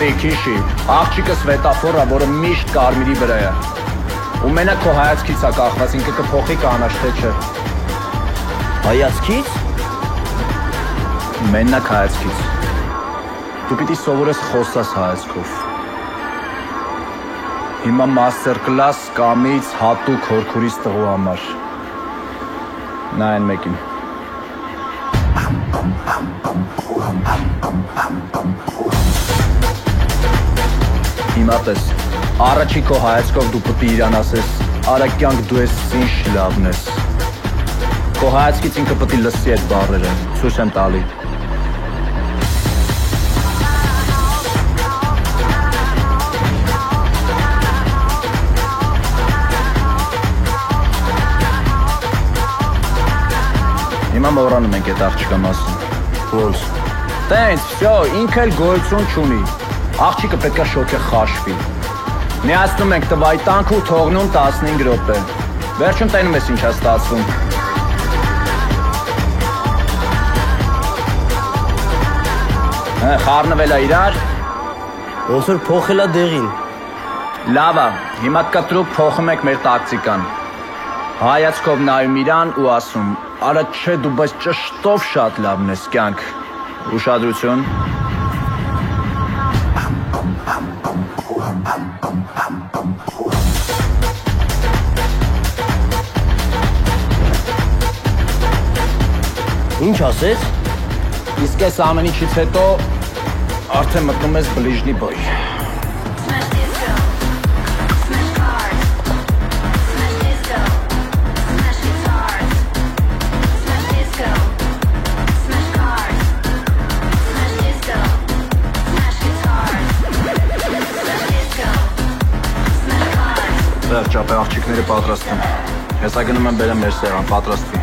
Մոտիկ, հիշի, աղջիկը Սվետաֆորա, որը միշտ կարմիրի վրա է։ Ու մենակ քո հայացքից է կախված, ինքը կփոխի կանաչ, թե չէ։ Հայացքից։ Մենակ հայացքից։ Դու պիտի սովորես խոսաս հայացքով։ Հիմա master class կամից հատուկ հորքուրից տղու համար։ Նա այն մեկին։ Հիմա տես, առաջի քո հայացքով դու պտի իրան ասես, արա կյանք դու ես ինձ լավն ես։ Քո հայացքից ինքը պտի լսի այդ բառերը, ցույց եմ տալի։ Հիմա մոռանում ենք այդ աղջիկա մասին։ Ոնց։ Տենց, վсё, ինքը էլ գոյություն չունի։ Աղջիկը պետքա շոկե խաշվի։ Միացնում ենք տվայտանք ու թողնում 15 րոպե։ Վերջում տենում ես ինչ է ստացվում։ Խառնվել է իրար։ Ոնց որ փոխելա դեղին։ Լավ է, հիմա կտրուկ փոխում եք մեր տակտիկան։ Հայացքով նայում իրան ու ասում, արա չէ դու բայց ճշտով շատ լավն ես կյանք։ Ուշադրություն։ Ինչ ասեց։ Իսկ այս ամեն ինչից հետո արդեն մտնում ես բլիժնի բոյ։ Վերջ ապե աղջիկները պատրաստ են։ Հեսա գնում եմ բերեմ մեր սեղան, պատրաստվի։